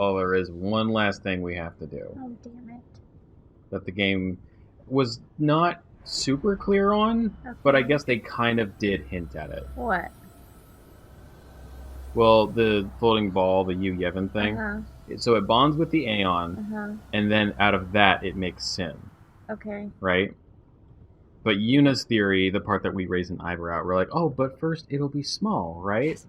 Oh, there is one last thing we have to do. Oh, damn it. That the game was not super clear on, but I guess they kind of did hint at it. What? Well, the floating ball, the Yu Yevon thing. So it bonds with the Aeon, and then out of that it makes Sin. Okay. Right? But Yuna's theory, the part that we raised an eyebrow, we're like, oh, but first it'll be small, right?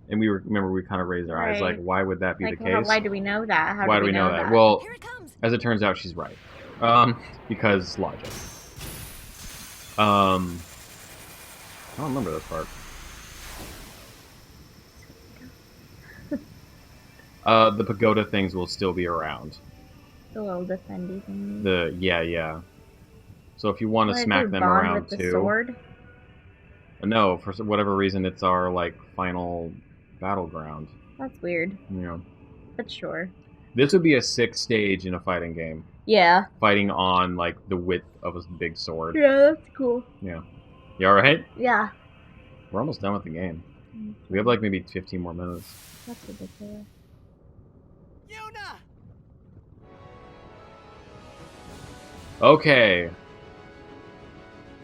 And we remember we kind of raised our eyes, like, why would that be the case? Why do we know that? Why do we know that? Well, as it turns out, she's right. Because logic. I don't remember this part. The pagoda things will still be around. The little defendy thing. Yeah. So if you want to smack them around with too. The sword? No, for whatever reason, it's our like final battleground. That's weird. Yeah. But sure. This would be a 6th stage in a fighting game. Yeah. Fighting on like the width of a big sword. Yeah, that's cool. Yeah. You alright? Yeah. We're almost done with the game. We have like maybe 15 more minutes. That's ridiculous. Yuna! Okay.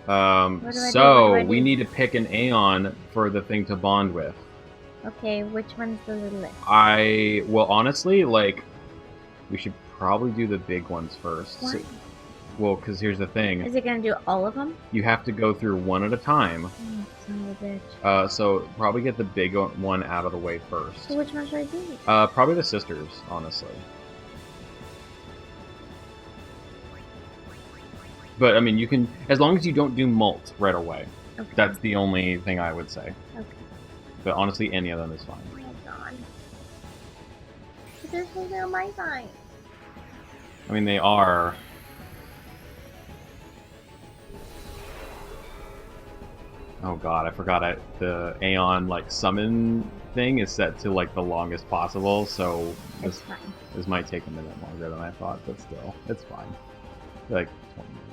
So we need to pick an Aeon for the thing to bond with. Okay, which one's the little? Well, honestly, like, we should probably do the big ones first. Why? Well, because here's the thing. Is it gonna do all of them? You have to go through one at a time. Oh, son of a bitch. So probably get the big one out of the way first. So which one should I do? Probably the sisters, honestly. But, I mean, you can... As long as you don't do Molt right away. Okay. That's the only thing I would say. Okay. But honestly, any of them is fine. Oh my god. But this was on my side. I mean, they are... Oh god, I forgot it. The Aeon, like, summon thing is set to, like, the longest possible, so... This might take a minute longer than I thought, but still, it's fine. Like, 20 minutes.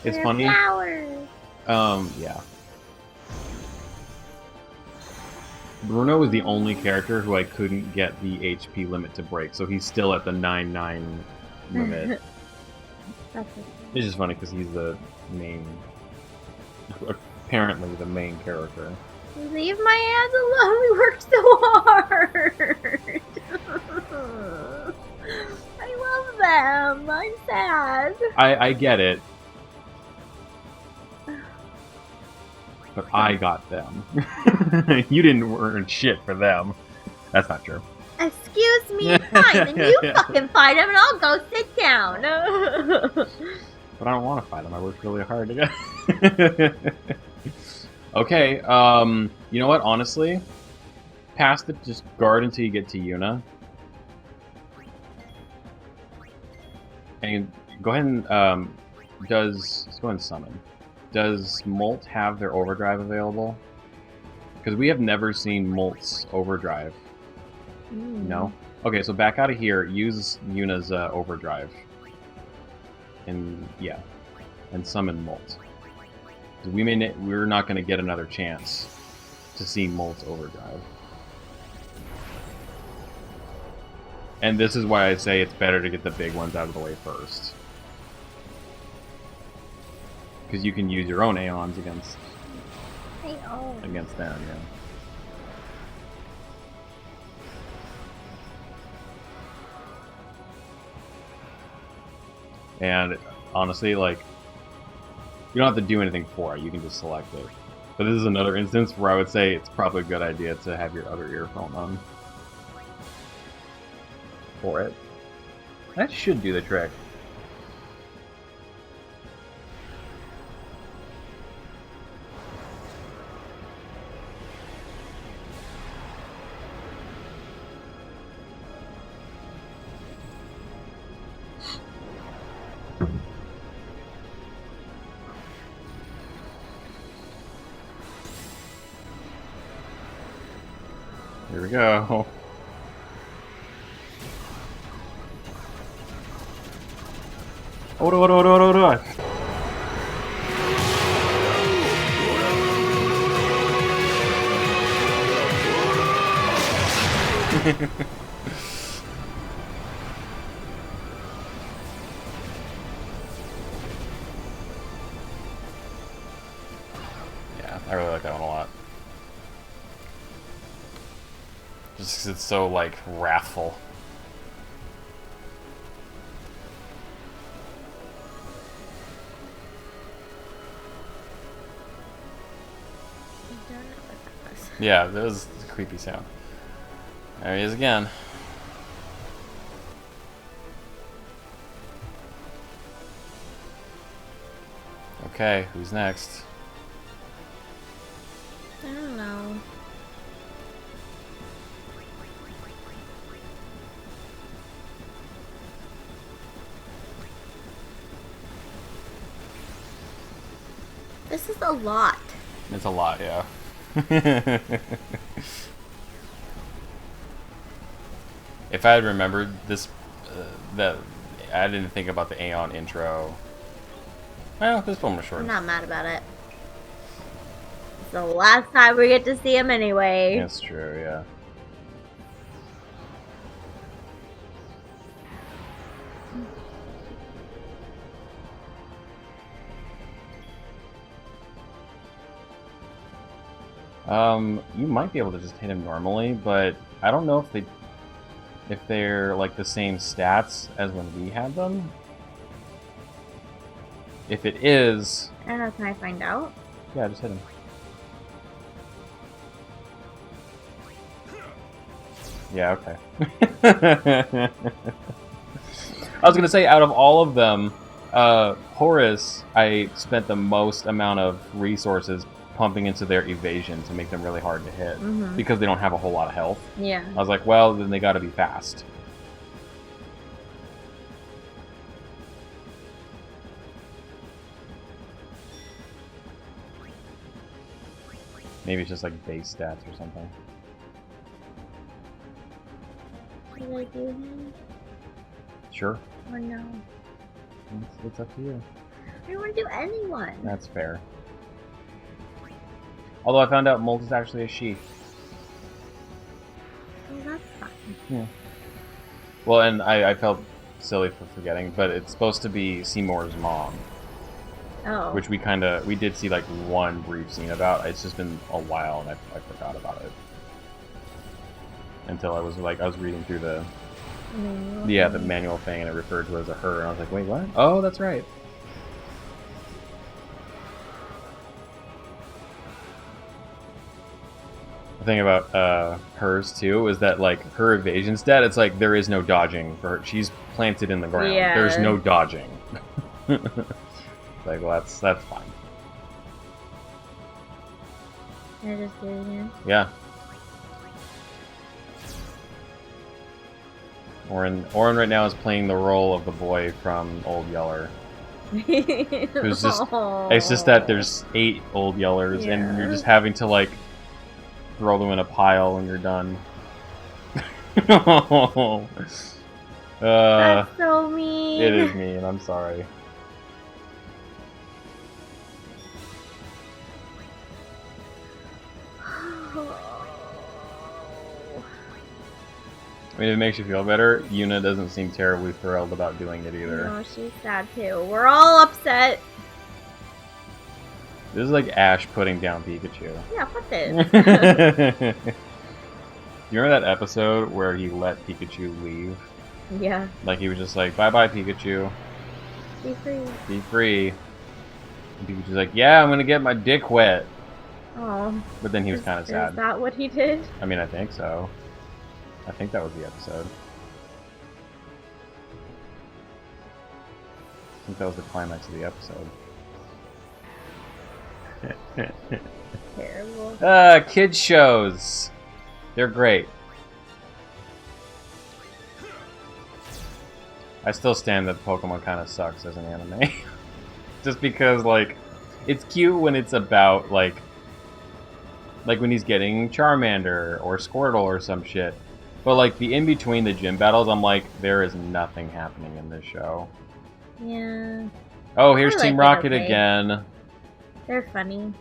It's funny. Flowers. Yeah. Bruno was the only character who I couldn't get the HP limit to break, so he's still at the 9-9 limit. It's just funny because he's the main... Apparently the main character. Leave my hands alone, we worked so hard! I love them, I'm sad. I get it. But I got them. You didn't earn shit for them. That's not true. Excuse me, fine, then you fucking fight him and I'll go sit down. But I don't want to fight him. I worked really hard to get. Okay, you know what? Honestly, past it, just guard until you get to Yuna. And go ahead and, let's go ahead and summon. Does Molt have their overdrive available? Because we have never seen Molt's overdrive. No? Okay, so back out of here, use Yuna's overdrive. And, yeah. And summon Molt. We're not going to get another chance to see Molt's overdrive. And this is why I say it's better to get the big ones out of the way first. Because you can use your own Aeons against them, yeah. And honestly, like, you don't have to do anything for it, you can just select it. But this is another instance where I would say it's probably a good idea to have your other earphone on. For it. That should do the trick. Here we go. Ora. Yeah, I really like that one a lot. Just 'cause it's so, like, wrathful. Yeah, that was a creepy sound. There he is again. Okay, who's next? I don't know. This is a lot. It's a lot, yeah. If I had remembered this, that I didn't think about the Aeon intro. Well, this one was short. I'm not mad about it. It's the last time we get to see him anyway. That's true, yeah. You might be able to just hit him normally, but I don't know if they're like the same stats as when we had them. If it is, I don't know, can I find out? yeah, just hit him. Yeah, okay. I was gonna say, out of all of them, Horus, I spent the most amount of resources pumping into their evasion to make them really hard to hit, because they don't have a whole lot of health. Yeah. I was like, well, then they gotta be fast. Maybe it's just like base stats or something. Should I do him? Sure. Or no? It's up to you. I don't want to do anyone. That's fair. Although I found out Molt is actually a she. Oh, that's fine. Yeah. Well, and I felt silly for forgetting, but it's supposed to be Seymour's mom. Oh. Which we did see like one brief scene about. It's just been a while and I forgot about it. Until I was reading through the manual thing and it referred to it as a her and I was like, wait, what? Oh, that's right. The thing about hers too is that like her evasion stat, it's like there is no dodging for her. She's planted in the ground. Yeah. There's no dodging. Like, well, that's fine. Can I just do it again? Yeah. Orin right now is playing the role of the boy from Old Yeller. Who's just it's just that there's 8 Old Yellers and you're just having to like throw them in a pile when you're done. That's so mean. It is mean, I'm sorry. I mean, if it makes you feel better, Yuna doesn't seem terribly thrilled about doing it either. No, she's sad too. We're all upset. This is like Ash putting down Pikachu. Yeah, fuck this. You remember that episode where he let Pikachu leave? Yeah. Like he was just like, bye-bye Pikachu. Be free. Be free. And Pikachu's like, yeah, I'm gonna get my dick wet. Oh. But then he was kind of sad. Is that what he did? I mean, I think so. I think that was the episode. I think that was the climax of the episode. Terrible. Kids shows. They're great. I still stand that Pokemon kind of sucks as an anime. Just because, like, it's cute when it's about, like when he's getting Charmander or Squirtle or some shit. But, like, the in-between the gym battles, I'm like, there is nothing happening in this show. Yeah. Oh, here's Team like Rocket okay. again. They're funny.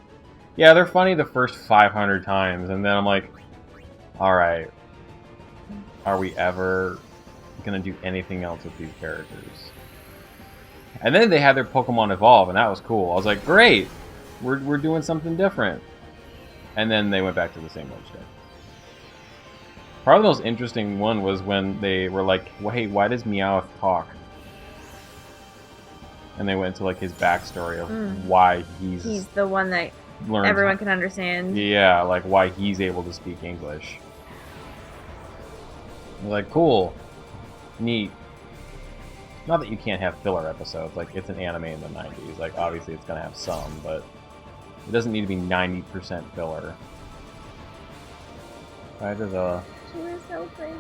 Yeah, they're funny the first 500 times, and then I'm like, alright. are we ever gonna do anything else with these characters? And then they had their Pokemon evolve, and that was cool. I was like, great, we're doing something different. And then they went back to the same old shit. Probably the most interesting one was when they were like, "Hey, why does Meowth talk?" And they went into like his backstory of why he's the one that everyone can understand. Yeah, like why he's able to speak English. You're like, cool, neat. Not that you can't have filler episodes. Like, it's an anime in the 90s. Like, obviously it's gonna have some, but it doesn't need to be 90% filler. Right, there's a... She was so pretty.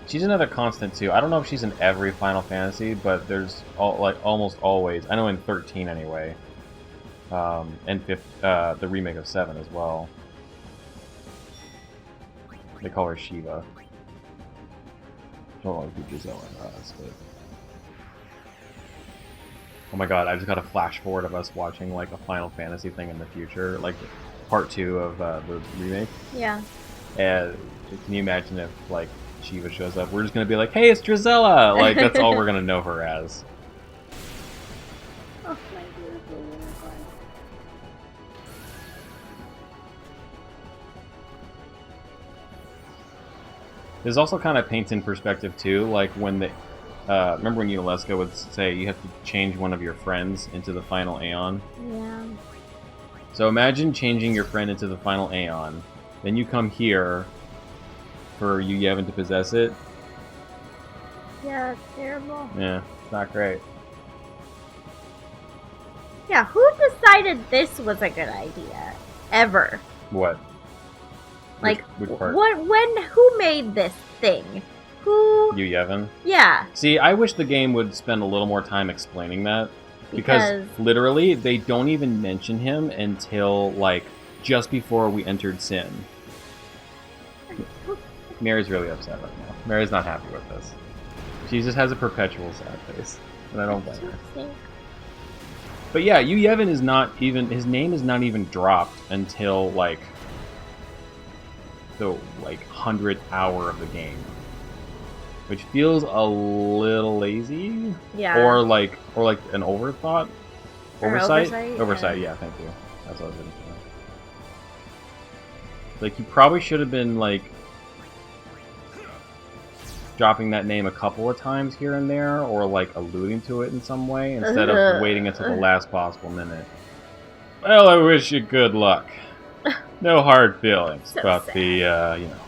She's another constant too. I don't know if she's in every Final Fantasy, but there's almost always. I know in 13 anyway, and the remake of 7 as well. They call her Shiva. Don't know if you Giselle in us, but oh my god, I just got a flash forward of us watching like a Final Fantasy thing in the future, like part 2 of the remake. Yeah. And can you imagine if like Shiva shows up? We're just gonna be like, "Hey, it's Drizella!" Like that's all we're gonna know her as. Oh my beautiful unicorn. This also kind of paints in perspective too, like when they remember when Unesco would say you have to change one of your friends into the final Aeon. Yeah. So imagine changing your friend into the final Aeon, then you come here for Yevon to possess it. Yeah, it's terrible. Yeah, it's not great. Yeah, who decided this was a good idea? Ever. What? Like, which part? who made this thing? Who? Yevon? Yeah. See, I wish the game would spend a little more time explaining that. Because literally, they don't even mention him until, like, just before we entered Sin. Mary's really upset right now. Mary's not happy with this. She just has a perpetual sad face. And I don't blame her. But yeah, Yevon is not even... His name is not even dropped until, like... the, 100th hour of the game. Which feels a little lazy. Yeah. Or like an overthought. Oversight? Oversight, yeah. Yeah, thank you. That's what I was looking for. Like, you probably should have been, like, dropping that name a couple of times here and there, or, like, alluding to it in some way, instead of waiting until the last possible minute. Well, I wish you good luck. No hard feelings So about sad. The, you know...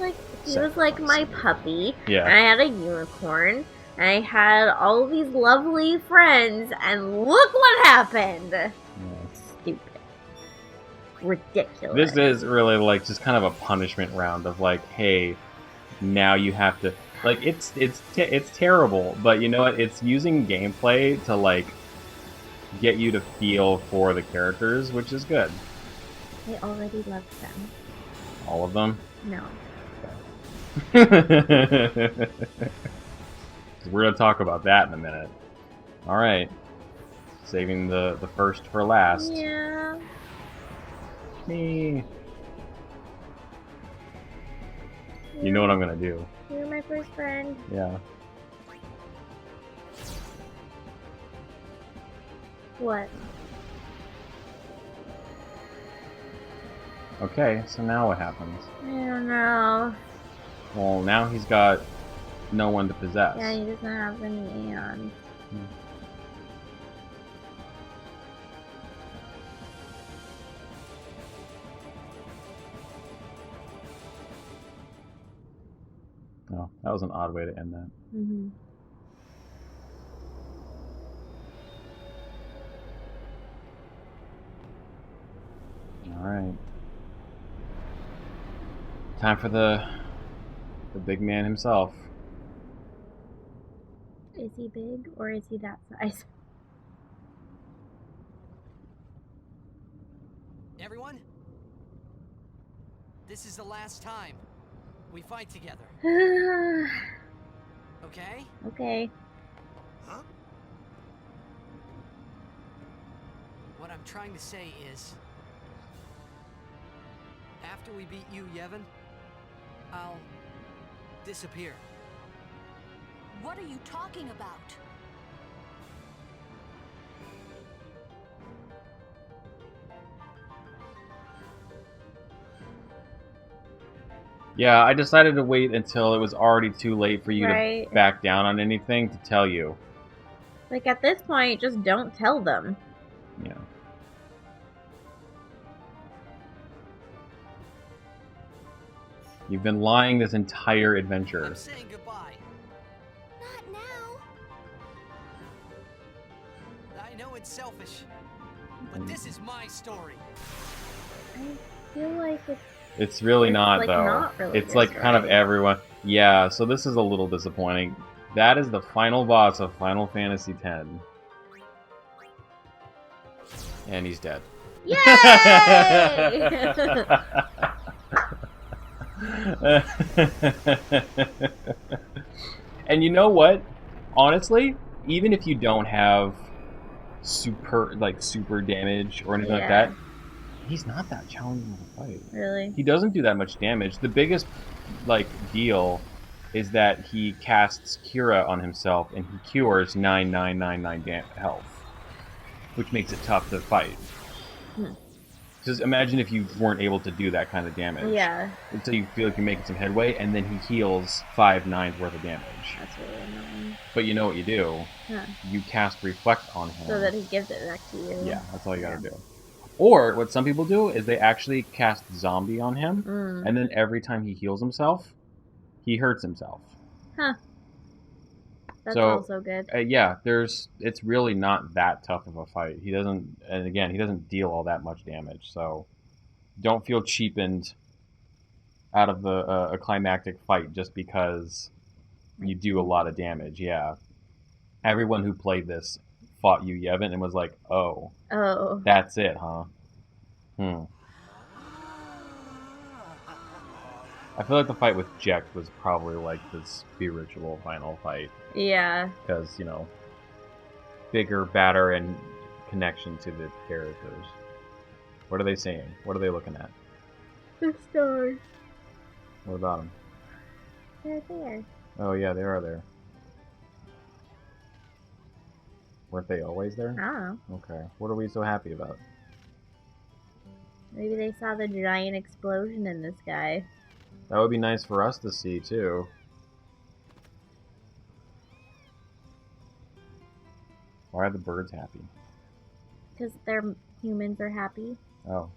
Like, he was like my puppy, Yeah. and I had a unicorn, and I had all these lovely friends, and look what happened! Yeah. Stupid. Ridiculous. This is really, like, just kind of a punishment round of, like, hey, now you have to... Like, it's terrible, but you know what? It's using gameplay to, like, get you to feel for the characters, which is good. I already loved them. All of them? No. We're gonna talk about that in a minute. Alright. Saving the first for last. Yeah. Me. You know what I'm gonna do. You're my first friend. Yeah. What? Okay, so now what happens? I don't know. Well, now he's got no one to possess. Yeah, he doesn't have any Aeon. Oh, that was an odd way to end that. Mm-hmm. Alright. Time for the big man himself. Is he big, or is he that size? Everyone? This is the last time we fight together, okay? Okay. Huh? What I'm trying to say is... After we beat you, Yevon, I'll disappear. What are you talking about? Yeah, I decided to wait until it was already too late for you Right. to back down on anything to tell you. Like, at this point, just don't tell them. Yeah. You've been lying this entire adventure. I'm saying goodbye. Not now. I know it's selfish, but this is my story. I feel like It's really It's, not, like, though. not really it's this, like kind of right? everyone. Yeah, so this is a little disappointing. That is the final boss of Final Fantasy X. And he's dead. Yay! And you know what? Honestly, even if you don't have super damage or anything like Yeah. that, he's not that challenging to fight. Really? He doesn't do that much damage. The biggest deal is that he casts Cura on himself and he cures 9999 health, which makes it tough to fight. Just imagine if you weren't able to do that kind of damage. Yeah. Until you feel like you're making some headway, and then he heals 5/9 worth of damage. That's really annoying. But you know what you do? Huh. You cast Reflect on him. So that he gives it back to you. Yeah, that's all you gotta do. Or what some people do is they actually cast Zombie on him, and then every time he heals himself, he hurts himself. Huh. That's So, also good. Yeah, it's really not that tough of a fight. He doesn't deal all that much damage, so don't feel cheapened out of a climactic fight just because you do a lot of damage. Yeah, everyone who played this fought you, Yevon, and was like, "Oh, Oh. that's it, huh?" I feel like the fight with Jek was probably like the spiritual final fight. Yeah. Because, bigger, badder, and connection to the characters. What are they saying? What are they looking at? The stars. What about them? They're there. Oh, yeah, they are there. Weren't they always there? I don't know. Okay. What are we so happy about? Maybe they saw the giant explosion in the sky. That would be nice for us to see, too. Why are the birds happy? Because their humans are happy. Oh.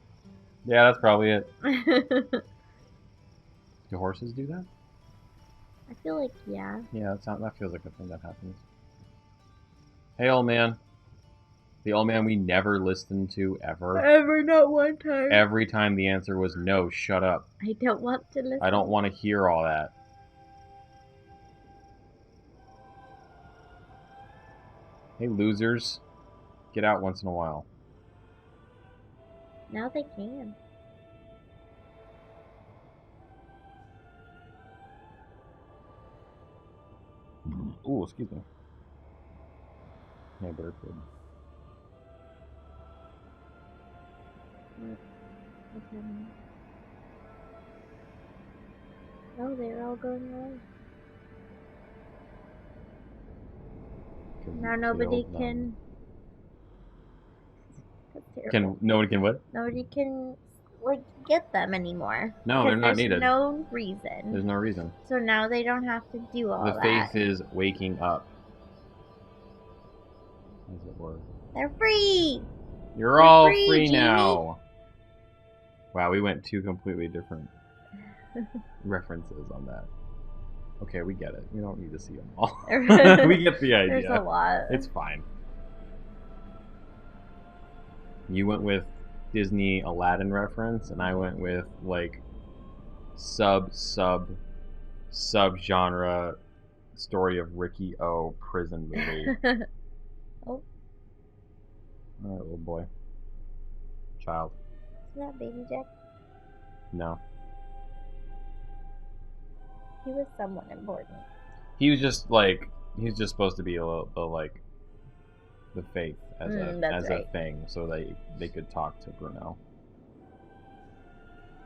Yeah, that's probably it. Do horses do that? I feel like, yeah. Yeah, that feels like a thing that happens. Hey, old man. The old man we never listened to, ever. Ever, not one time. Every time the answer was no, shut up. I don't want to listen. I don't want to hear all that. Hey, losers. Get out once in a while. Now they can. Ooh, excuse me. Hey, bird food. What's happening? Oh, they're all going away. Now nobody can. That's terrible. Nobody can what? Nobody can, like, get them anymore. No, they're not There's needed. no reason. There's no reason. So now they don't have to do all The that. faith is waking up. As it were. They're free! You're They're all free, free Genie. now. Wow, we went two completely different references on that. Okay, we get it. We don't need to see them all. We get the idea. There's a lot. It's fine. You went with Disney Aladdin reference, and I went with like sub-genre story of Ricky O prison movie. Oh, Alright, little boy. Child. isn't that Baby Jack? No. He was somewhat important. He was just like, he's just supposed to be a little, the faith as That's a right. thing, so they could talk to Bruno.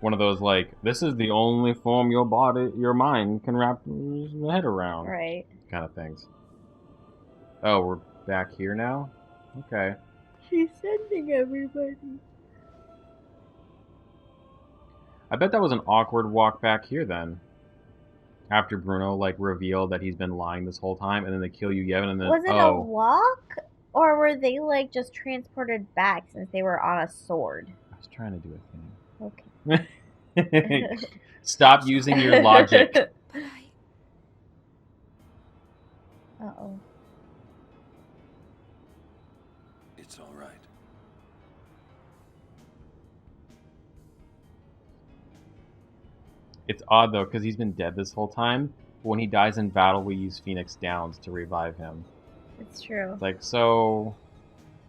one of those like, this is the only form your mind can wrap your head around. Right. Kind of things. Oh, we're back here now? Okay. She's sending everybody. I bet that was an awkward walk back here then. After Bruno, like, revealed that he's been lying this whole time, and then they kill you, Yevon, and then, Was it a walk? Or were they, like, just transported back since they were on a sword? I was trying to do a Okay. thing. Stop using your logic. Uh-oh. It's all right. It's odd, though, because he's been dead this whole time. But when he dies in battle, we use Phoenix Downs to revive him. It's true. It's like, so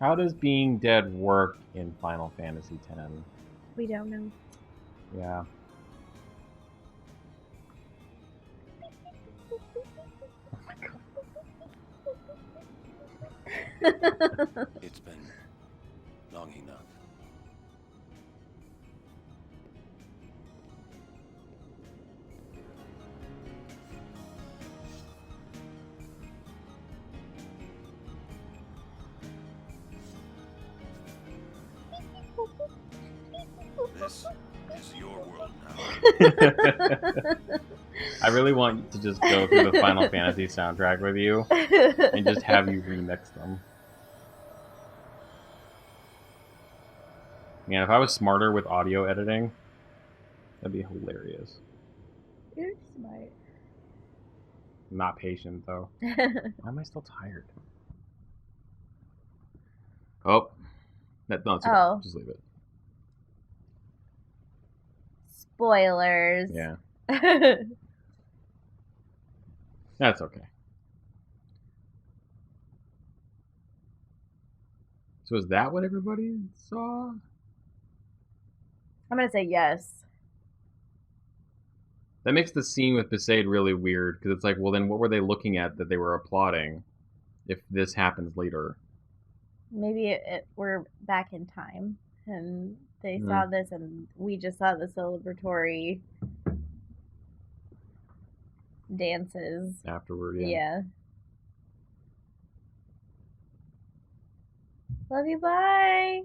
how does being dead work in Final Fantasy X? We don't know. Yeah. It's been long enough. This is your world now. I really want to just go through the Final Fantasy soundtrack with you and just have you remix them. Man, if I was smarter with audio editing, that'd be hilarious. You're smart. I'm not patient, though. Why am I still tired? Oh. No, it's okay. Oh. Just leave it. Spoilers. Yeah. That's okay. So is that what everybody saw? I'm gonna say yes. That makes the scene with Besaid really weird, because it's like, well, then what were they looking at that they were applauding if this happens later? Maybe we're back in time, and they saw this, and we just saw the celebratory dances. Afterward, yeah. Yeah. Love you, bye!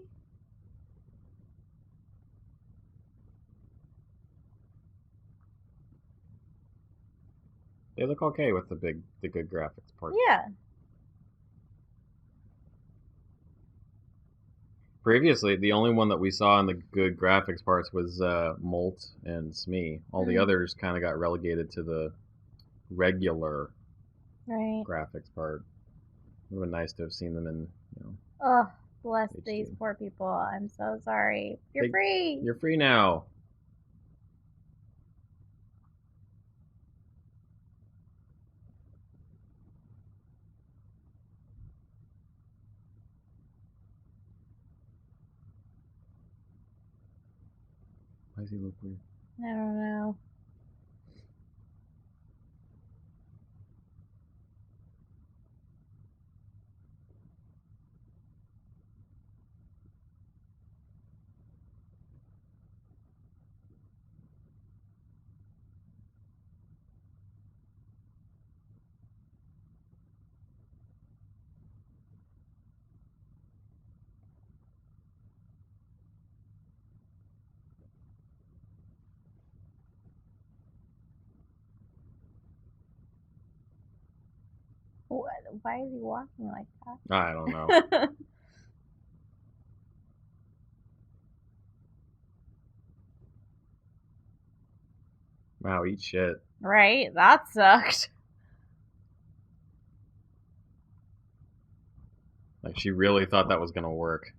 They look okay with the good graphics part. Yeah. Previously, the only one that we saw in the good graphics parts was Molt and Smee. All the others kind of got relegated to the regular graphics part. It would have been nice to have seen them in, you know. Oh, bless HD. these poor people. I'm so sorry. You're free. You're free now. Why does he look weird? I don't know. Why is he walking like that? I don't know. Wow, eat shit. Right? That sucked. Like, she really thought that was gonna work.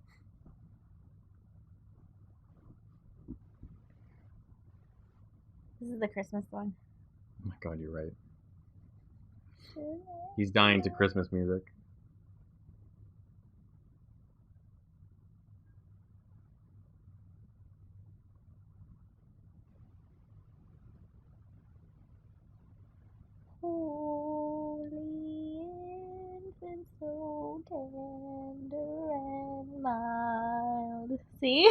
This is the Christmas one. Oh my god, you're right. He's dying to Christmas music. Holy infant, so tender and mild. See?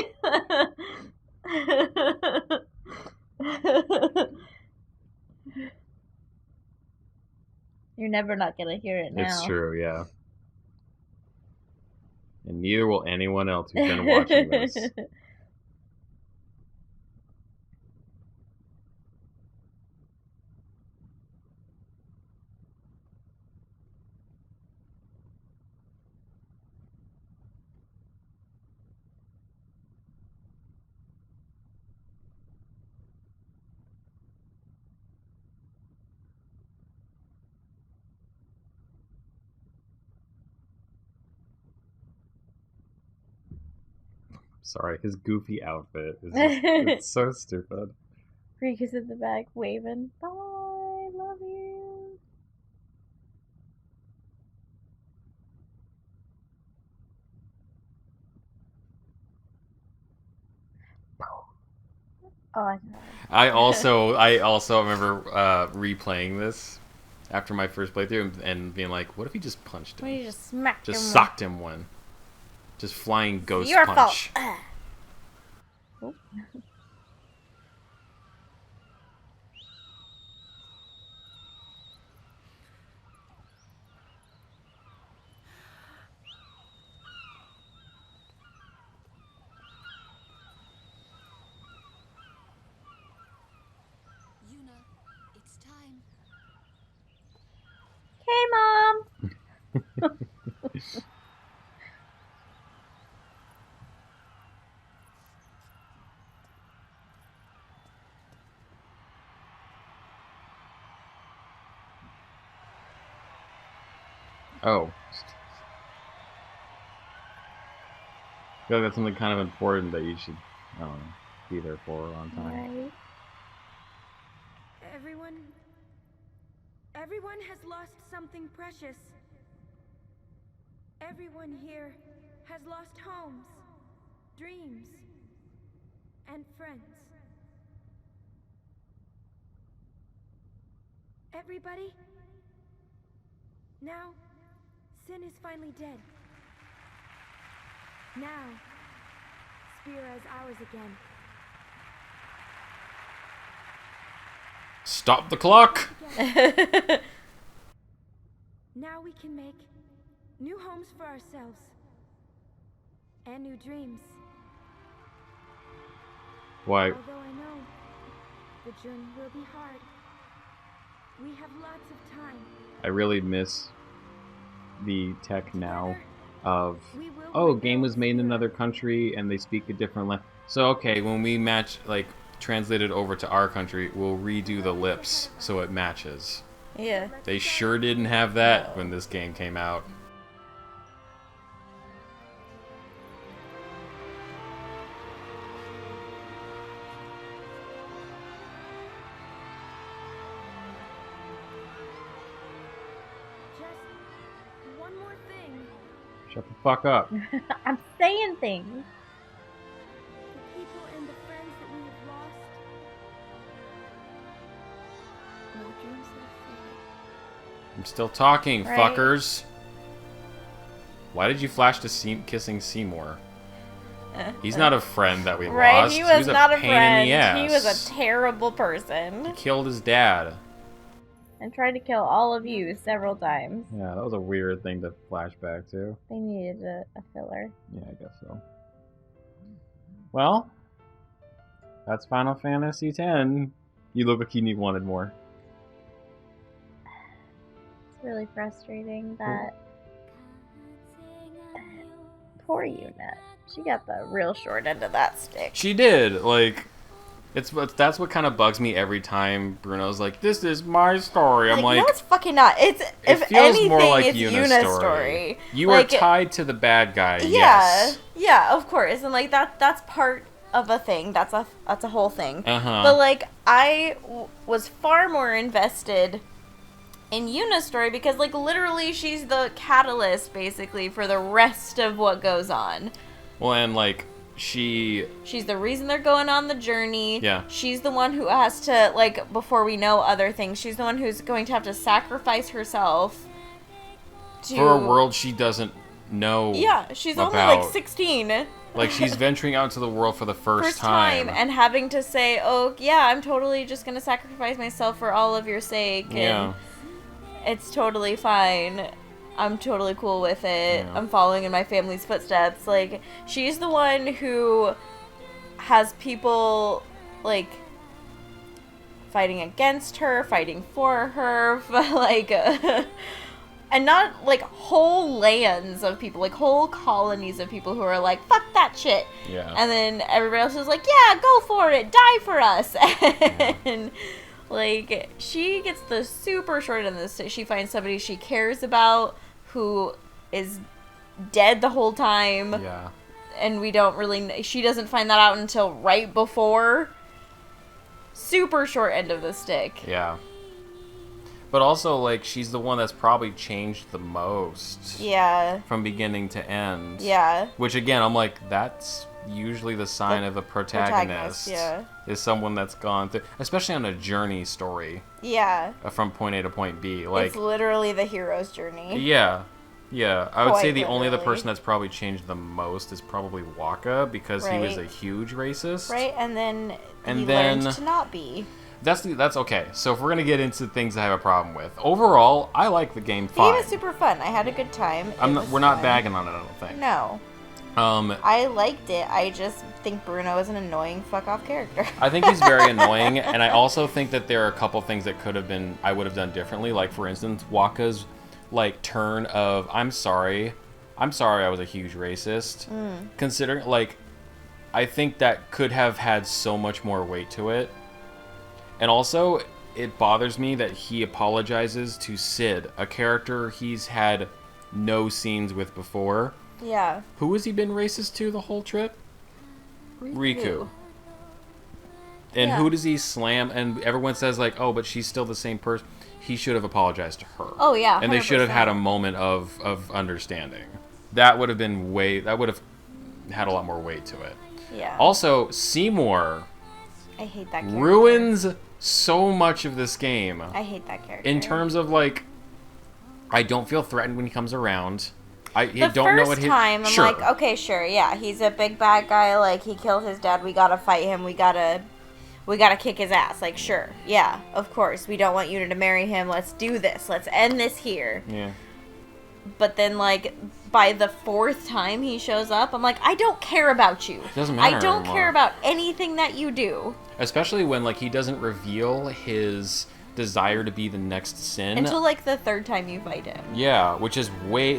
You're never not gonna hear it now. It's true, yeah. And neither will anyone else who's been watching this. Sorry, his goofy outfit is just, it's so stupid. Rika's in the back waving. Bye, love you. Oh, I also remember replaying this after my first playthrough and being like, what if he just punched him? Well, you just smacked him. Just socked him one. Just flying ghost Your punch. fault. Oh. Yuna, it's time. Hey, Mom. Oh. I feel like that's something kind of important that you should, I don't know, be there for on time. Right. Everyone has lost something precious. Everyone here has lost homes, dreams, and friends. Everybody? Now, Sin is finally dead. Now, Spira is ours again. Stop the clock! Now we can make new homes for ourselves and new dreams. Why? Although I know the journey will be hard, we have lots of time. I really miss the tech now of, We will oh, game was rebuild made in Spira. another country and they speak a different language. So, okay, when we match, like, translate it over to our country, we'll redo the lips so it matches. Yeah. They sure didn't have that when this game came out. Just one more thing. Shut the fuck up. I'm saying things. The people and the friends that we have lost. No dreams left for you. I'm still talking, Right. fuckers. Why did you flash to kissing Seymour? He's not a friend that we Right, lost. he was not a pain friend. in the ass. He was a terrible person. He killed his dad. And tried to kill all of you several times. Yeah, that was a weird thing to flash back to. They needed a filler. Yeah, I guess so. Well, that's Final Fantasy X. You look like you wanted more. It's really frustrating that poor Yuna. She got the real short end of that stick. She did. Like, that's what kind of bugs me every time Bruno's like, "This is my story." I'm like, no, it's fucking not. It's it if feels anything, more like it's Yuna's story. You Like, are tied to the bad guy. Yeah, Yes. yeah, of course, and like that's part of a thing. That's a whole thing. Uh-huh. But like I was far more invested in Yuna's story because like literally she's the catalyst basically for the rest of what goes on. Well, and like she's the reason they're going on the journey. Yeah. She's the one who has to, like, before we know other things, she's the one who's going to have to sacrifice herself to... for a world she doesn't know. Yeah, she's only about. like 16. Like, she's venturing out into the world for the first time. And having to say, oh, yeah, I'm totally just gonna sacrifice myself for all of your sake. Yeah. And it's totally fine. I'm totally cool with it. Yeah. I'm following in my family's footsteps. Like, she's the one who has people, like, fighting against her, fighting for her, like, and not, like, whole lands of people, like, whole colonies of people who are like, fuck that shit. Yeah. And then everybody else is like, yeah, go for it, die for us. And, like, she gets the super short end of this. She finds somebody she cares about who is dead the whole time. Yeah. And we don't really... She doesn't find that out until right before. Super short end of the stick. Yeah. But also, like, she's the one that's probably changed the most. Yeah. From beginning to end. Yeah. Which, again, I'm like, that's usually the sign of a protagonist. Yeah. Is someone that's gone through... Especially on a journey story. Yeah. From point A to point B. Like, it's literally the hero's journey. Yeah. Yeah. I would say the only other literally. person that's probably changed the most is probably Waka, because he was a huge racist. Right, and then he then learned to not be. That's okay. So if we're gonna get into things I have a problem with, overall, I like the game fine. The game is super fun. I had a good time. We're not bagging on it, I don't think. No. I liked it. I just think Bruno is an annoying fuck-off character. I think he's very annoying, and I also think that there are a couple things that I would have done differently. Like, for instance, Waka's, like, turn of, I'm sorry I was a huge racist. Considering, like, I think that could have had so much more weight to it. And also, it bothers me that he apologizes to Sid, a character he's had no scenes with before. Yeah. Who has he been racist to the whole trip? Riku. And who does he slam? And everyone says, like, oh, but she's still the same person. He should have apologized to her. Oh, yeah. 100%. And they should have had a moment of understanding. That would have been that would have had a lot more weight to it. Yeah. Also, Seymour I hate that character. ruins so much of this game. I hate that character. In terms of, like, I don't feel threatened when he comes around. I don't know what his... The first time, I'm like, okay, sure, yeah, he's a big bad guy, like, he killed his dad, we gotta fight him, we gotta kick his ass, like, sure, yeah, of course, we don't want Yuna to marry him, let's do this, let's end this here. Yeah. But then, like, by the fourth time he shows up, I'm like, I don't care about you. It doesn't matter I don't anymore. care about anything that you do. Especially when, like, he doesn't reveal his desire to be the next Sin. Until, like, the third time you fight him. Yeah, which is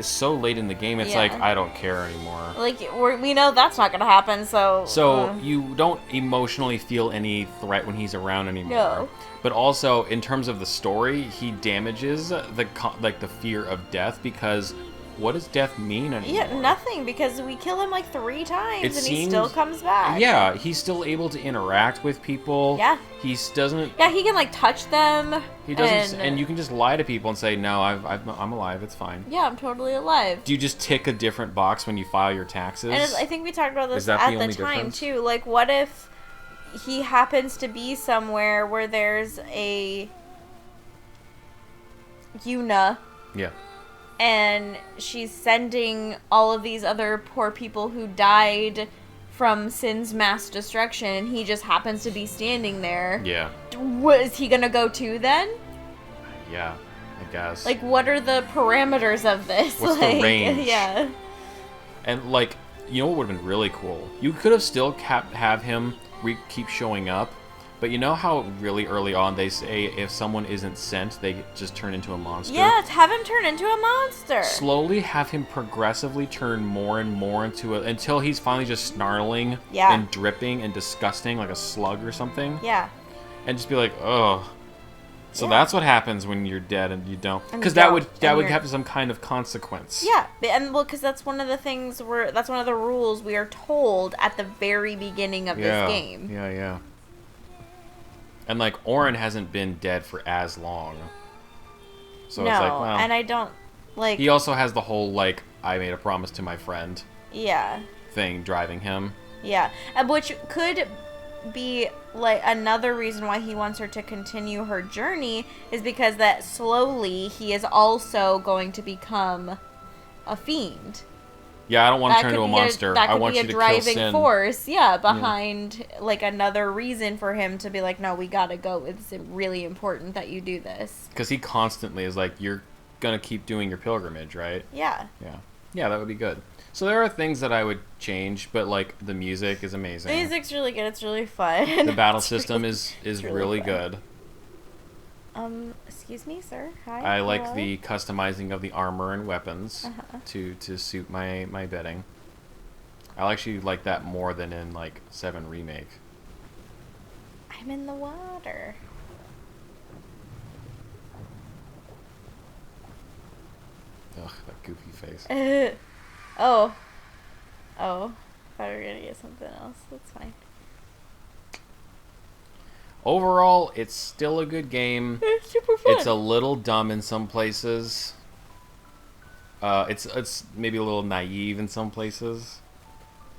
so late in the game, it's like, I don't care anymore. Like, we know that's not gonna happen, so... So, you don't emotionally feel any threat when he's around anymore. No. But also, in terms of the story, he damages the fear of death, because what does death mean anymore? Yeah, nothing, because we kill him like 3 times and he still comes back. Yeah, he's still able to interact with people. Yeah. He doesn't... Yeah, he can, like, touch them. He doesn't... And you can just lie to people and say, no, I'm alive, it's fine. Yeah, I'm totally alive. Do you just tick a different box when you file your taxes? And I think we talked about this Is that at the the only time, difference? too. Like, what if he happens to be somewhere where there's a Yuna... Yeah. And she's sending all of these other poor people who died from Sin's mass destruction, and he just happens to be standing there. Yeah. Was he gonna go too then? Yeah, I guess. Like, what are the parameters of this? What's like, the range? Yeah. And, like, you know what would have been really cool? You could have still have him keep showing up, but you know how really early on they say if someone isn't sent, they just turn into a monster? Yeah, have him turn into a monster. Slowly have him progressively turn more and more into until he's finally just snarling Yeah. and dripping and disgusting like a slug or something. Yeah. And just be like, ugh. So that's what happens when you're dead and you don't. Because And that would you're- have some kind of consequence. Yeah, and well, because that's one of the things that's one of the rules we are told at the very beginning of this game. Yeah. And, like, Orin hasn't been dead for as long. So no, it's like, well... and I don't, like... He also has the whole, like, I made a promise to my friend Yeah. thing driving him. Yeah, which could be, like, another reason why he wants her to continue her journey is because that slowly he is also going to become a fiend. Yeah, I don't want to That turn could into a be monster. that I could want be you a to kill driving Sin. force, yeah, behind like another reason for him to be like, no, we gotta go. It's really important that you do this. Because he constantly is like, you're gonna keep doing your pilgrimage, right? Yeah. Yeah, that would be good. So there are things that I would change, but like the music is amazing. The music's really good. It's really fun. The battle It's system really- is it's really fun. good. Excuse me, sir. Hi. I like hello? the customizing of the armor and weapons Uh-huh. to suit my bidding. I actually like that more than in like 7 Remake. I'm in the water. Ugh, that goofy face. Oh. Oh. Thought we were gonna get something else. That's fine. Overall, it's still a good game. It's super fun. It's a little dumb in some places. It's maybe a little naive in some places.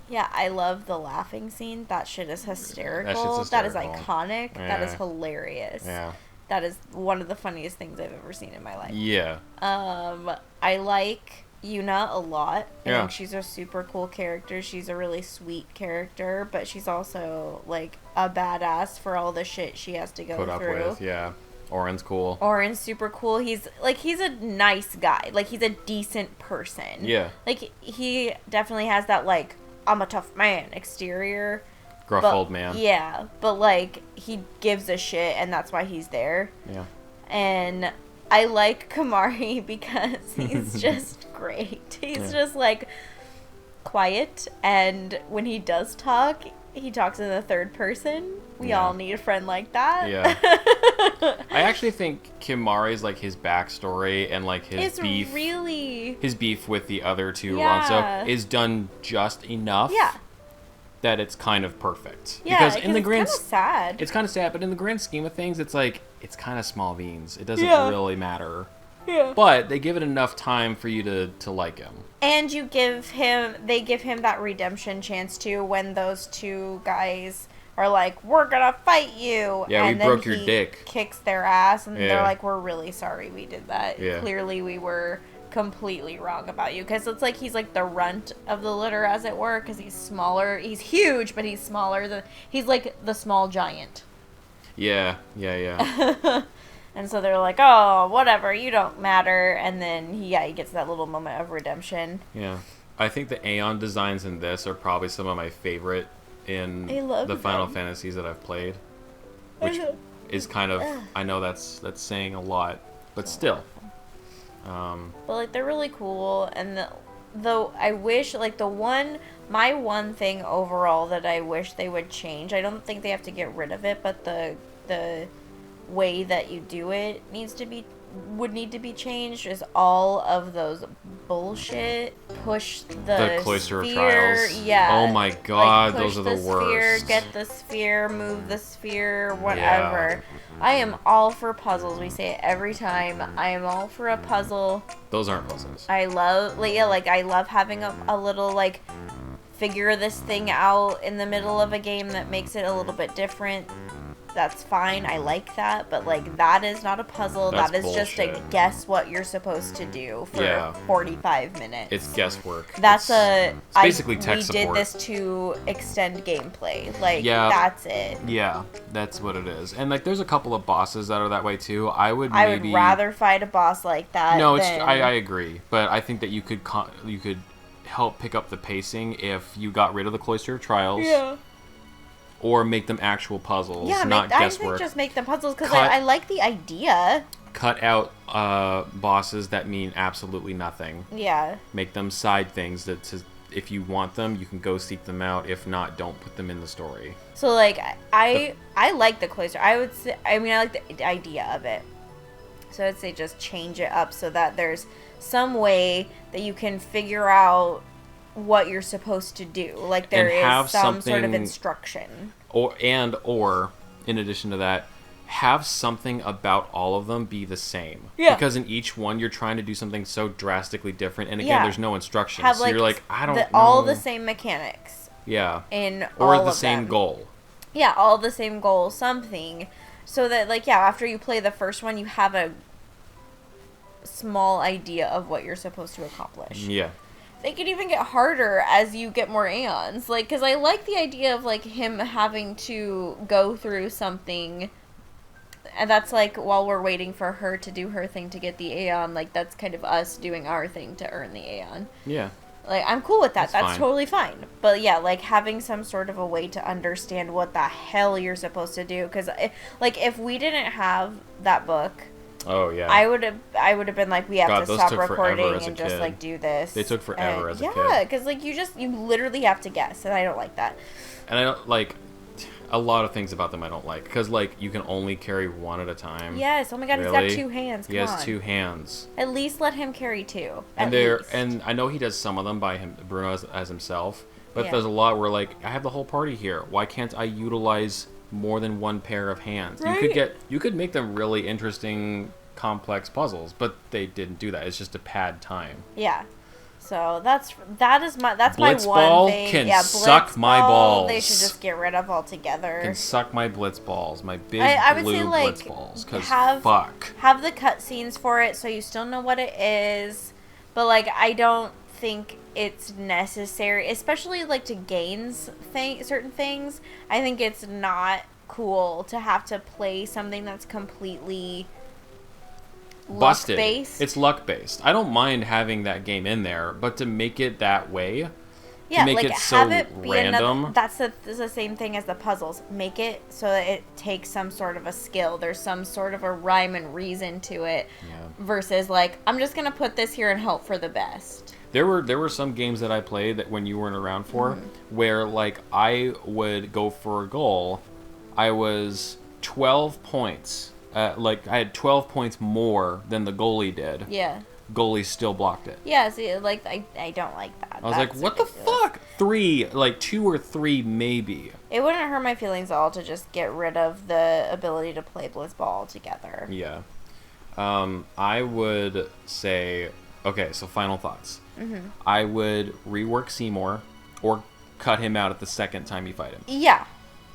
Yeah, I love the laughing scene. That shit is hysterical. shit's That is hysterical. iconic. That is Yeah. hilarious. Yeah. That is one of the funniest things I've ever seen in my life. Yeah. I like Yuna a lot. I Yeah. think she's a super cool character. She's a really sweet character, but she's also like a badass for all the shit she has to go Put up through. with, yeah. Oren's cool. Oren's super cool. He's a nice guy. Like he's a decent person. Yeah. Like he definitely has that like I'm a tough man exterior. Gruff but- old man. Yeah, but like he gives a shit and that's why he's there. Yeah. And I like Kamari because he's just great. He's Yeah. just like quiet, and when he does talk, he talks in the third person. We Yeah. all need a friend like that. Yeah. I actually think Kimari's like his backstory and like his It's beef really his beef with the other two Yeah. Ronso is done just enough yeah. that it's kind of perfect. Yeah, because in the it's grand kind of sad. it's kind of sad, but in the grand scheme of things, it's like it's kind of small beans. It doesn't Yeah. really matter. Yeah. But they give it enough time for you to like him. And they give him that redemption chance too when those two guys are like, we're gonna fight you. Yeah, and we then broke your he dick. Kicks their ass, and Yeah. they're like, we're really sorry we did that. Yeah. Clearly we were completely wrong about you. Because it's like he's like the runt of the litter, as it were, because he's smaller. He's huge, but he's smaller. He's like the small giant. Yeah. And so they're like, oh, whatever, you don't matter. And then he gets that little moment of redemption. Yeah. I think the Aeon designs in this are probably some of my favorite in I love the Final them. Fantasies that I've played. Which is kind of, I know that's saying a lot, but still. But like they're really cool, and though I wish like my one thing overall that I wish they would change. I don't think they have to get rid of it, but the way that you do it would need to be changed. Is all of those bullshit push The Cloister of sphere, Trials. yeah. Oh my god, Like, those are the push worst. Sphere, get the sphere, move the sphere, whatever. I am all for puzzles. We say it every time. I am all for a puzzle. Those aren't puzzles. I love, I love having a little, like, figure this thing out in the middle of a game that makes it a little bit different. That's fine. I like that. But, like, that is not a puzzle. That's that is just a bullshit. guess what you're supposed to do for Yeah. 45 minutes. It's guesswork. That's it's basically tech we support. did this to extend gameplay. Like, Yeah. that's it. Yeah, that's what it is. And like, there's a couple of bosses that are that way too. I would I maybe would rather fight a boss like that. No, it's than... I agree, but I think that you could help pick up the pacing if you got rid of the Cloister of Trials. Yeah. Or make them actual puzzles, Yeah, not I guesswork. think just make them puzzles because Cut- I like the idea. Cut out bosses that mean absolutely nothing. Yeah. Make them side things if you want them, you can go seek them out. If not, don't put them in the story. So like I like the cloister. I would say I like the idea of it. So I'd say just change it up so that there's some way that you can figure out what you're supposed to do. Like there And have is some sort of something- instruction. Or in addition to that, have something about all of them be the same. Yeah. Because in each one you're trying to do something so drastically different, and again, Yeah. there's no instructions. Have So like you're like, I don't know. all the same mechanics Yeah. in Or all the of same them. goal. Yeah, all the same goal, something. So that, like, yeah, after you play the first one, you have a small idea of what you're supposed to accomplish. Yeah. they could even get harder as you get more Aeons. Like, because I like the idea of, like, him having to go through something, and that's, like, while we're waiting for her to do her thing to get the Aeon, like, that's kind of us doing our thing to earn the Aeon. Yeah. Like, I'm cool with that. That's fine. totally fine. But, yeah, like, having some sort of a way to understand what the hell you're supposed to do. Because, if we didn't have that book... Oh, yeah. I would have been like, we have to those stop took forever recording as a and just, kid. like, do this. They took forever as a kid. Yeah, because, like, you literally have to guess, and I don't like that. And I don't, like, a lot of things about them I don't like. Because, like, you can only carry one at a time. Yes, oh my god, Really? he's got 2 hands, come He on. has 2 hands. At least let him carry 2. And I know he does some of them by Bruno as himself. But Yeah. there's a lot where, like, I have the whole party here. Why can't I utilize more than one pair of hands? Right. You could make them really interesting, complex puzzles, but they didn't do that. It's just to pad time. Yeah. So that's my Blitzball one thing. can yeah, suck my Blitzball, balls. They should just get rid of altogether. Can suck my blitz balls, my big I would blue say, like, blitz balls. Cause have fuck. have the cutscenes for it so you still know what it is, but like I don't think it's necessary, especially like to gain certain things. I think it's not cool to have to play something that's completely Busted. luck-based. It's luck based. I don't mind having that game in there, but to make it that way, Yeah, make like it so have it be random. that's the same thing as the puzzles. Make it so that it takes some sort of a skill. There's some sort of a rhyme and reason to it. Yeah. Versus like, I'm just gonna put this here and hope for the best. There were some games that I played that when you weren't around for, Mm-hmm. where like I would go for a goal, I was 12 points. Like I had 12 points more than the goalie did. Yeah. Goalie still blocked it. Yeah, see, like, I don't like that. I was like, what the fuck? 3, like 2 or 3 maybe. It wouldn't hurt my feelings at all to just get rid of the ability to play Blitzball altogether. Yeah. I would say, okay, so final thoughts. Mm-hmm. I would rework Seymour or cut him out at the second time you fight him. Yeah.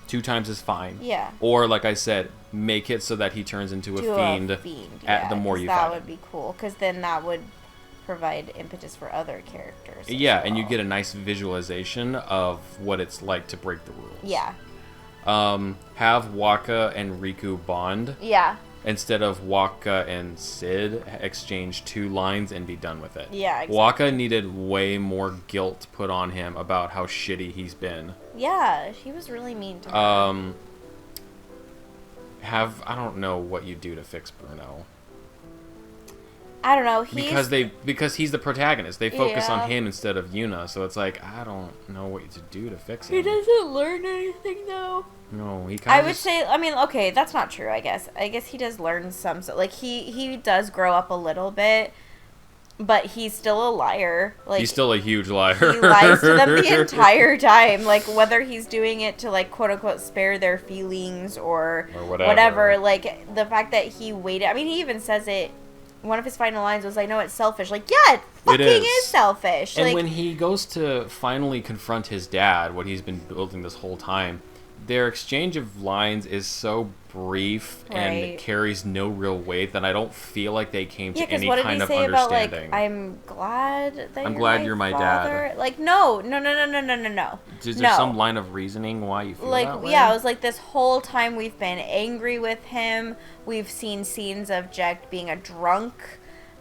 2 times is fine. Yeah. Or, like I said, make it so that he turns into a fiend at the more you that fight would him. be cool, because then that would provide impetus for other characters. Yeah, as and you well. get a nice visualization of what it's like to break the rules. Yeah. Have Waka and Riku bond Yeah. instead of Waka and Sid exchange 2 lines and be done with it. Yeah, exactly. Waka needed way more guilt put on him about how shitty he's been. Yeah, he was really mean to her. I don't know what you do to fix Bruno. I don't know. Because he's the protagonist. They focus Yeah. on him instead of Yuna, so it's like I don't know what to do to fix him. He doesn't learn anything though. No, he kind I of would say, I mean, okay, that's not true, I guess. I guess he does learn some, so, like, he does grow up a little bit, but he's still a liar. Like, he's still a huge liar. he lies to them the entire time, like, whether he's doing it to, like, quote-unquote spare their feelings or whatever. Like, the fact that he waited, I mean, he even says it, one of his final lines was, I know it's selfish. Like, yeah, it fucking is selfish. And like, when he goes to finally confront his dad, what he's been building this whole time, their exchange of lines is so brief and Right. carries no real weight that I don't feel like they came to yeah, because any what did kind he of say about, like, understanding. I'm glad that you're my dad. father? Like, no. Is there No. some line of reasoning why you feel Like, that way? yeah, it was like this whole time we've been angry with him. We've seen scenes of Jack being a drunk,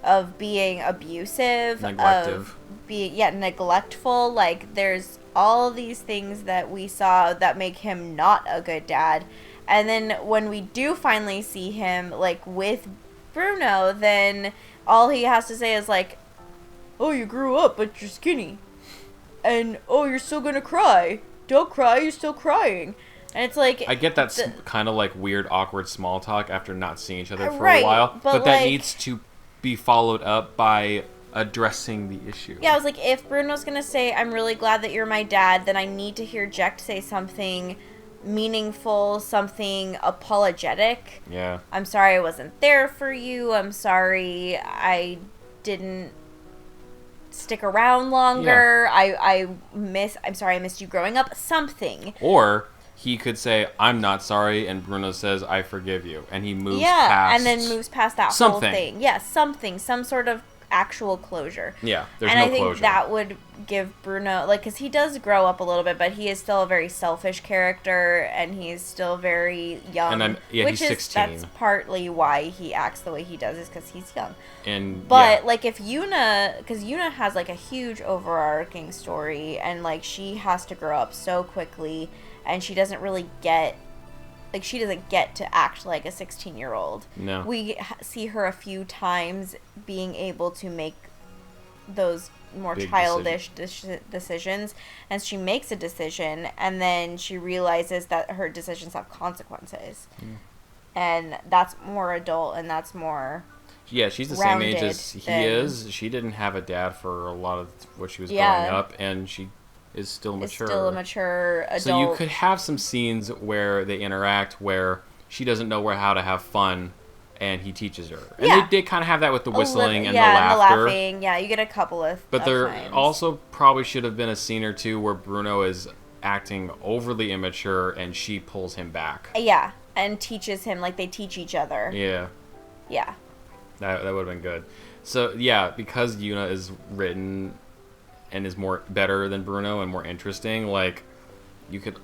of being abusive, Neglective. of being, neglectful. Like, there's all these things that we saw that make him not a good dad. And then when we do finally see him, like, with Bruno, then all he has to say is, like, oh, you grew up, but you're skinny. And, oh, you're still gonna cry. Don't cry, you're still crying. And it's like... I get that kind of like weird, awkward small talk after not seeing each other for Right, a while, but, that like- needs to be followed up by addressing the issue. Yeah, I was like, if Bruno's gonna say, I'm really glad that you're my dad, then I need to hear Jack say something meaningful, something apologetic. Yeah. I'm sorry I wasn't there for you. I'm sorry I didn't stick around longer. I'm sorry I missed you growing up. Something. Or he could say, I'm not sorry, and Bruno says, I forgive you. And he moves Yeah, past... and then moves past that something. whole thing. Yeah, something. Some sort of actual closure. Yeah, there's and no I think closure. that would give Bruno, like, because he does grow up a little bit, but he is still a very selfish character, and he's still very young. And which he's 16. That's partly why he acts the way he does, is because he's young. But like, if Yuna, because Yuna has like a huge overarching story, and like she has to grow up so quickly, and she doesn't really get. Like, she doesn't get to act like a 16-year-old. No. We see her a few times being able to make those more Big childish decisions. And she makes a decision, and then she realizes that her decisions have consequences. And that's more adult, and that's more... Yeah, she's the same age as he than- is. She didn't have a dad for a lot of what she was growing up, and she is still mature. Is still a mature adult. So you could have some scenes where they interact where she doesn't know how to have fun, and he teaches her. And Yeah. they kind of have that with the whistling and the and the laughter. laughing. Yeah, you get a couple of But there times. also probably should have been a scene or two where Bruno is acting overly immature, and she pulls him back. Yeah, and teaches him, like, they teach each other. Yeah. Yeah. That would have been good. So, yeah, because Yuna is written and is better than Bruno and more interesting, like,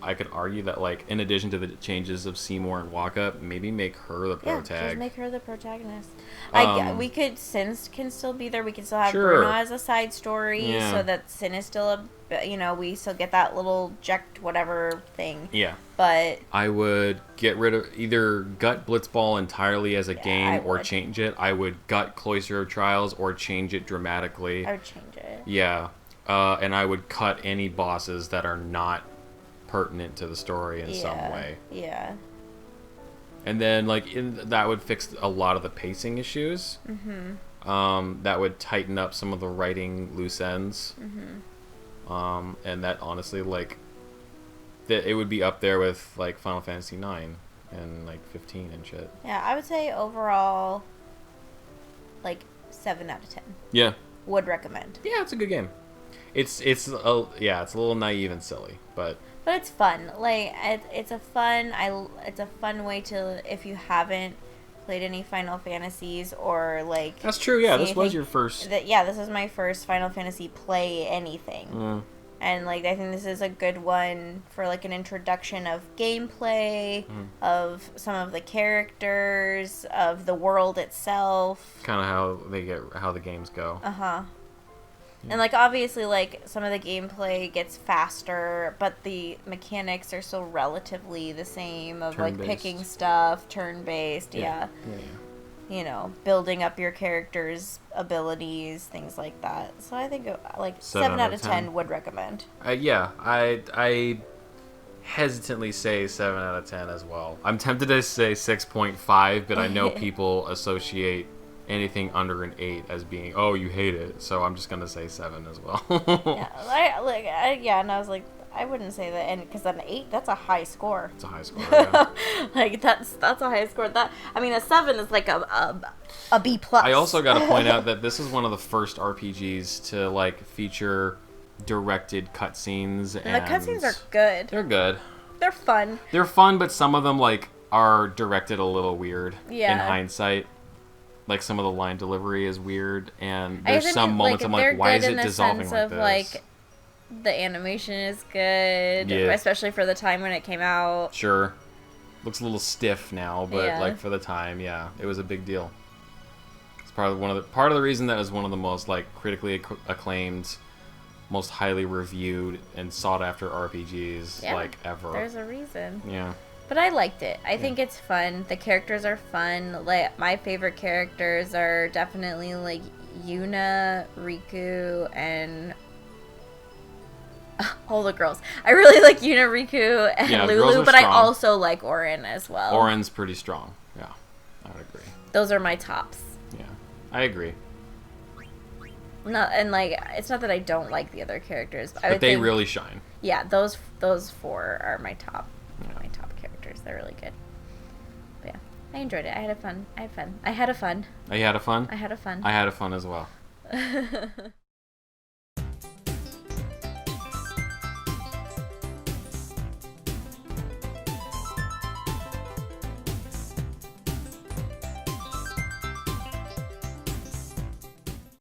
I could argue that, like, in addition to the changes of Seymour and Waka, maybe make her the Yeah, protag. just make her the protagonist. We could, Sin can still be there. We can still have Sure. Bruno as a side story, Yeah. so that Sin is still we still get that little Ject whatever thing. Yeah. But I would get rid of either gut Blitzball entirely as a I game or would. change it. I would gut Cloister of Trials or change it dramatically. I would change it. Yeah. And I would cut any bosses that are not pertinent to the story in some way. Yeah. And then, like, that would fix a lot of the pacing issues. Mm-hmm. That would tighten up some of the writing loose ends. Mm-hmm. And that, honestly, like, it would be up there with, like, Final Fantasy 9 and, like, 15 and shit. Yeah, I would say overall, like, 7 out of 10. Yeah. Would recommend. Yeah, it's a good game. It's a little naive and silly, but it's fun. Like, it's a fun way to, if you haven't played any Final Fantasies or, like... That's true, yeah. see This was anything- your first... this is my first Final Fantasy play anything. And, like, I think this is a good one for, like, an introduction of gameplay, of some of the characters, of the world itself. Kind of how the games go. Uh-huh. And, like, obviously, like, some of the gameplay gets faster, but the mechanics are still relatively the same of, like, Turn-based. picking stuff, turn-based, yeah. You know, building up your character's abilities, things like that. So I think, like, 7 out of 10 would recommend. I hesitantly say 7 out of 10 as well. I'm tempted to say 6.5, but I know people associate anything under an 8 as being, oh, you hate it. So I'm just going to say 7 as well. And I was like, I wouldn't say that, and because an 8, that's a high score. It's a high score, yeah. Like, that's a high score. A 7 is like a B+. I also got to point out that this is one of the first RPGs to, like, feature directed cutscenes. And the cutscenes are good. They're good. They're fun. They're fun, but some of them, like, are directed a little weird in Yeah. hindsight. Like, some of the line delivery is weird, and I there's guess, some moments I'm they're like, why is good it in the dissolving sense like of, this? like, the animation is good, Yeah. especially for the time when it came out. Sure. Looks a little stiff now, but, Yeah. like, for the time, yeah, it was a big deal. It's part of the reason that is one of the most, like, critically acclaimed, most highly reviewed and sought after RPGs, Yeah. like, ever. There's a reason. Yeah. But I liked it. I think it's fun. The characters are fun. Like, my favorite characters are definitely, like, Yuna, Riku, and all the girls. I really like Yuna, Riku, and Yeah, the girls Lulu, are but I strong. also like Orin as well. Orin's pretty strong. Yeah, I would agree. Those are my tops. Yeah, I agree. And like, it's not that I don't like the other characters, but I But would they think, really shine. yeah, those 4 are my top characters. They're really good. But yeah, I enjoyed it. I had fun. You had a fun? I had a fun. I had a fun as well.